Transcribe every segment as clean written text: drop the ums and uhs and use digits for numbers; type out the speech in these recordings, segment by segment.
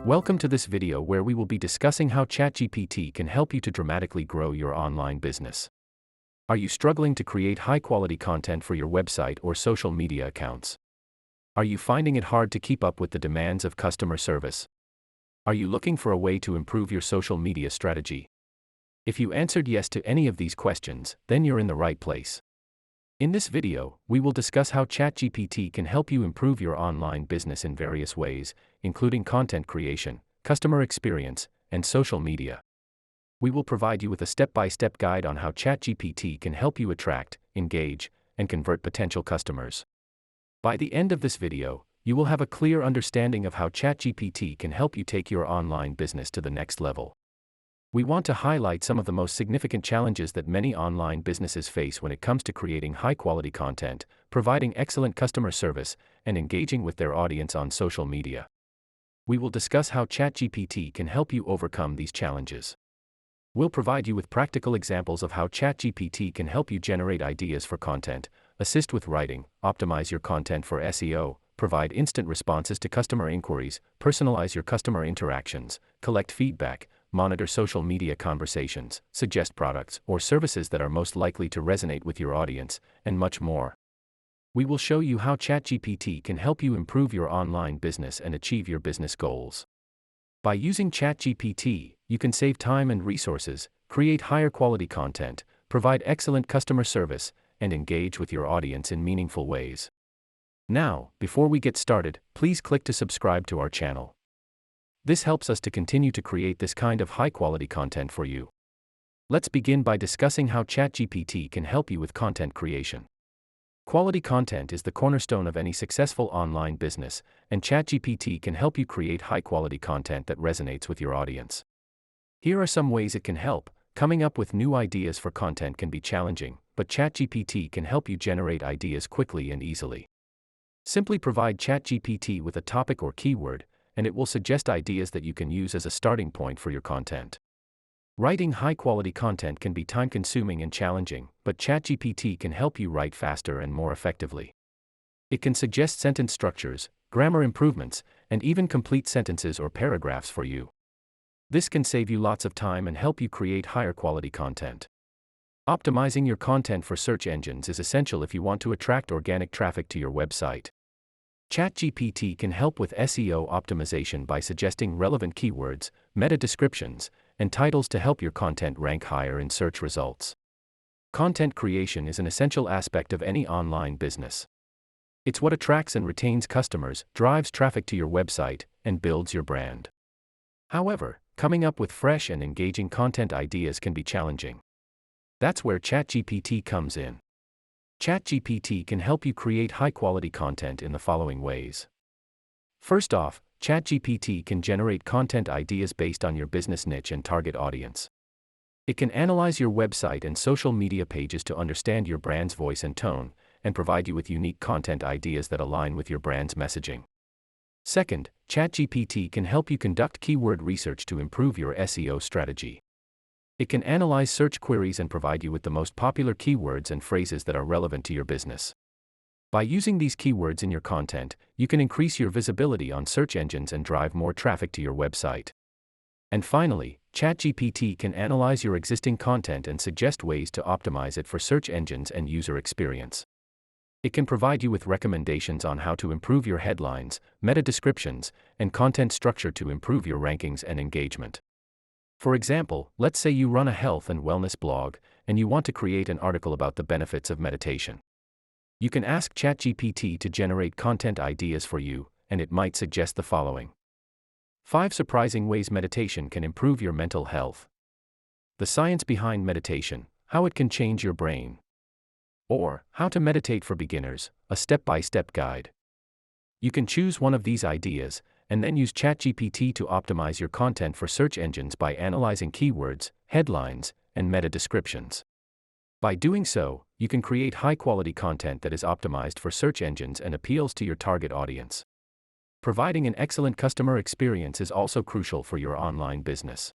Welcome to this video where we will be discussing how ChatGPT can help you to dramatically grow your online business. Are you struggling to create high-quality content for your website or social media accounts? Are you finding it hard to keep up with the demands of customer service? Are you looking for a way to improve your social media strategy? If you answered yes to any of these questions, then you're in the right place. In this video, we will discuss how ChatGPT can help you improve your online business in various ways, including content creation, customer experience, and social media. We will provide you with a step-by-step guide on how ChatGPT can help you attract, engage, and convert potential customers. By the end of this video, you will have a clear understanding of how ChatGPT can help you take your online business to the next level. We want to highlight some of the most significant challenges that many online businesses face when it comes to creating high-quality content, providing excellent customer service, and engaging with their audience on social media. We will discuss how ChatGPT can help you overcome these challenges. We'll provide you with practical examples of how ChatGPT can help you generate ideas for content, assist with writing, optimize your content for SEO, provide instant responses to customer inquiries, personalize your customer interactions, collect feedback, monitor social media conversations, suggest products or services that are most likely to resonate with your audience, and much more. We will show you how ChatGPT can help you improve your online business and achieve your business goals. By using ChatGPT, you can save time and resources, create higher quality content, provide excellent customer service, and engage with your audience in meaningful ways. Now, before we get started, please click to subscribe to our channel. This helps us to continue to create this kind of high-quality content for you. Let's begin by discussing how ChatGPT can help you with content creation. Quality content is the cornerstone of any successful online business, and ChatGPT can help you create high-quality content that resonates with your audience. Here are some ways it can help. Coming up with new ideas for content can be challenging, but ChatGPT can help you generate ideas quickly and easily. Simply provide ChatGPT with a topic or keyword, and it will suggest ideas that you can use as a starting point for your content. Writing high-quality content can be time-consuming and challenging, but ChatGPT can help you write faster and more effectively. It can suggest sentence structures, grammar improvements, and even complete sentences or paragraphs for you. This can save you lots of time and help you create higher-quality content. Optimizing your content for search engines is essential if you want to attract organic traffic to your website. ChatGPT can help with SEO optimization by suggesting relevant keywords, meta descriptions, and titles to help your content rank higher in search results. Content creation is an essential aspect of any online business. It's what attracts and retains customers, drives traffic to your website, and builds your brand. However, coming up with fresh and engaging content ideas can be challenging. That's where ChatGPT comes in. ChatGPT can help you create high-quality content in the following ways. First off, ChatGPT can generate content ideas based on your business niche and target audience. It can analyze your website and social media pages to understand your brand's voice and tone, and provide you with unique content ideas that align with your brand's messaging. Second, ChatGPT can help you conduct keyword research to improve your SEO strategy. It can analyze search queries and provide you with the most popular keywords and phrases that are relevant to your business. By using these keywords in your content, you can increase your visibility on search engines and drive more traffic to your website. And finally, ChatGPT can analyze your existing content and suggest ways to optimize it for search engines and user experience. It can provide you with recommendations on how to improve your headlines, meta descriptions, and content structure to improve your rankings and engagement. For example, let's say you run a health and wellness blog, and you want to create an article about the benefits of meditation. You can ask ChatGPT to generate content ideas for you, and it might suggest the following. 5 surprising ways meditation can improve your mental health. The science behind meditation, how it can change your brain. Or, how to meditate for beginners, a step-by-step guide. You can choose one of these ideas, and then use ChatGPT to optimize your content for search engines by analyzing keywords, headlines, and meta descriptions. By doing so, you can create high-quality content that is optimized for search engines and appeals to your target audience. Providing an excellent customer experience is also crucial for your online business.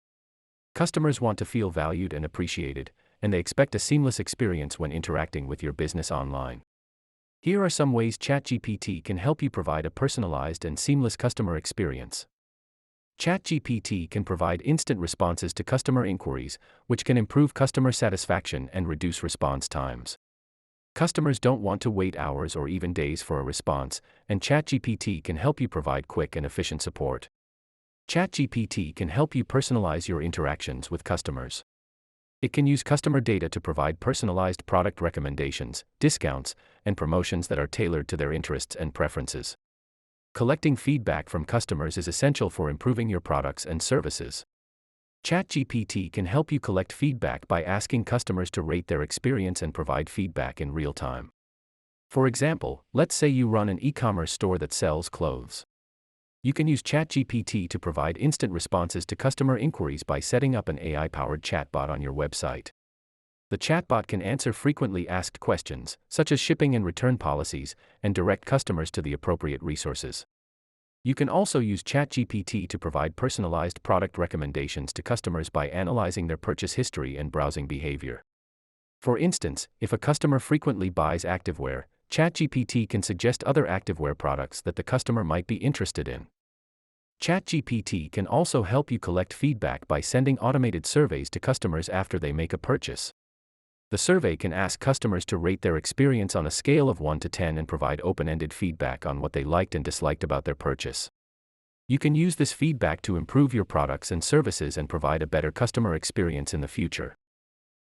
Customers want to feel valued and appreciated, and they expect a seamless experience when interacting with your business online. Here are some ways ChatGPT can help you provide a personalized and seamless customer experience. ChatGPT can provide instant responses to customer inquiries, which can improve customer satisfaction and reduce response times. Customers don't want to wait hours or even days for a response, and ChatGPT can help you provide quick and efficient support. ChatGPT can help you personalize your interactions with customers. It can use customer data to provide personalized product recommendations, discounts, and promotions that are tailored to their interests and preferences. Collecting feedback from customers is essential for improving your products and services. ChatGPT can help you collect feedback by asking customers to rate their experience and provide feedback in real time. For example, let's say you run an e-commerce store that sells clothes. You can use ChatGPT to provide instant responses to customer inquiries by setting up an AI-powered chatbot on your website. The chatbot can answer frequently asked questions, such as shipping and return policies, and direct customers to the appropriate resources. You can also use ChatGPT to provide personalized product recommendations to customers by analyzing their purchase history and browsing behavior. For instance, if a customer frequently buys activewear, ChatGPT can suggest other activewear products that the customer might be interested in. ChatGPT can also help you collect feedback by sending automated surveys to customers after they make a purchase. The survey can ask customers to rate their experience on a scale of 1 to 10 and provide open-ended feedback on what they liked and disliked about their purchase. You can use this feedback to improve your products and services and provide a better customer experience in the future.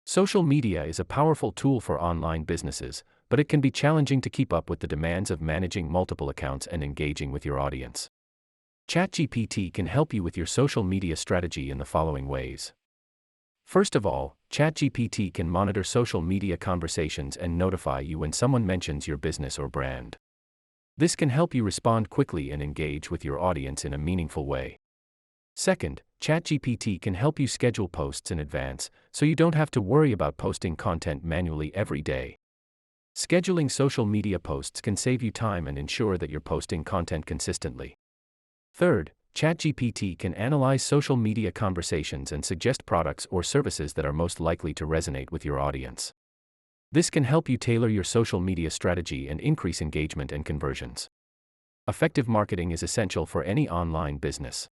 Social media is a powerful tool for online businesses, but it can be challenging to keep up with the demands of managing multiple accounts and engaging with your audience. ChatGPT can help you with your social media strategy in the following ways. First of all, ChatGPT can monitor social media conversations and notify you when someone mentions your business or brand. This can help you respond quickly and engage with your audience in a meaningful way. Second, ChatGPT can help you schedule posts in advance, so you don't have to worry about posting content manually every day. Scheduling social media posts can save you time and ensure that you're posting content consistently. Third, ChatGPT can analyze social media conversations and suggest products or services that are most likely to resonate with your audience. This can help you tailor your social media strategy and increase engagement and conversions. Effective marketing is essential for any online business.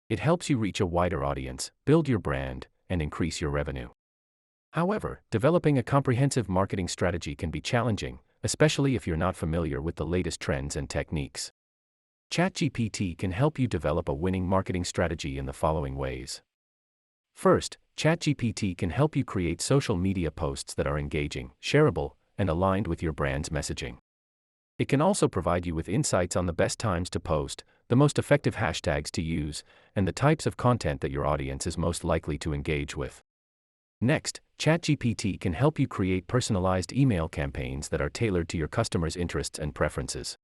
It helps you reach a wider audience, build your brand, and increase your revenue. However, developing a comprehensive marketing strategy can be challenging, especially if you're not familiar with the latest trends and techniques. ChatGPT can help you develop a winning marketing strategy in the following ways. First, ChatGPT can help you create social media posts that are engaging, shareable, and aligned with your brand's messaging. It can also provide you with insights on the best times to post, the most effective hashtags to use, and the types of content that your audience is most likely to engage with. Next, ChatGPT can help you create personalized email campaigns that are tailored to your customers' interests and preferences.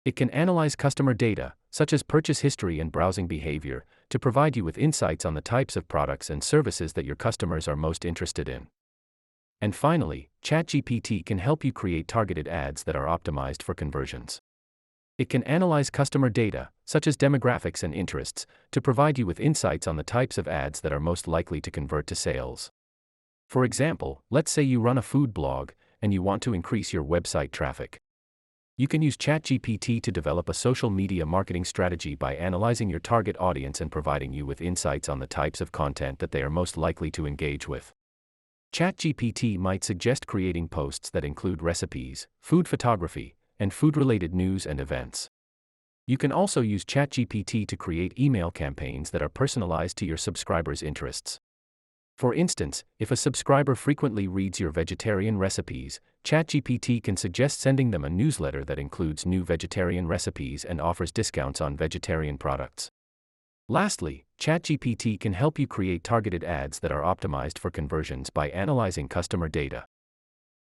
It can analyze customer data, such as purchase history and browsing behavior, to provide you with insights on the types of products and services that your customers are most interested in. And finally, ChatGPT can help you create targeted ads that are optimized for conversions. It can analyze customer data, such as demographics and interests, to provide you with insights on the types of ads that are most likely to convert to sales. For example, let's say you run a food blog, and you want to increase your website traffic. You can use ChatGPT to develop a social media marketing strategy by analyzing your target audience and providing you with insights on the types of content that they are most likely to engage with. ChatGPT might suggest creating posts that include recipes, food photography, and food-related news and events. You can also use ChatGPT to create email campaigns that are personalized to your subscribers' interests. For instance, if a subscriber frequently reads your vegetarian recipes, ChatGPT can suggest sending them a newsletter that includes new vegetarian recipes and offers discounts on vegetarian products. Lastly, ChatGPT can help you create targeted ads that are optimized for conversions by analyzing customer data.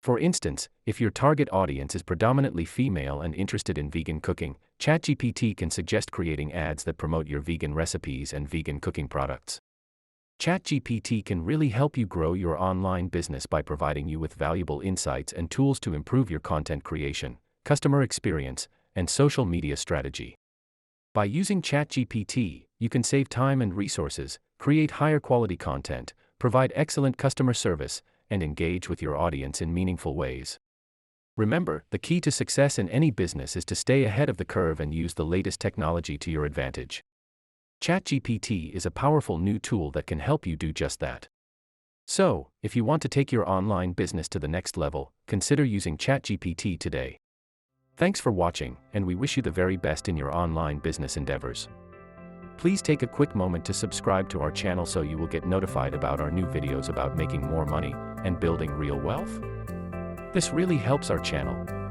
For instance, if your target audience is predominantly female and interested in vegan cooking, ChatGPT can suggest creating ads that promote your vegan recipes and vegan cooking products. ChatGPT can really help you grow your online business by providing you with valuable insights and tools to improve your content creation, customer experience, and social media strategy. By using ChatGPT, you can save time and resources, create higher quality content, provide excellent customer service, and engage with your audience in meaningful ways. Remember, the key to success in any business is to stay ahead of the curve and use the latest technology to your advantage. ChatGPT is a powerful new tool that can help you do just that. So, if you want to take your online business to the next level, consider using ChatGPT today. Thanks for watching, and we wish you the very best in your online business endeavors. Please take a quick moment to subscribe to our channel so you will get notified about our new videos about making more money and building real wealth. This really helps our channel.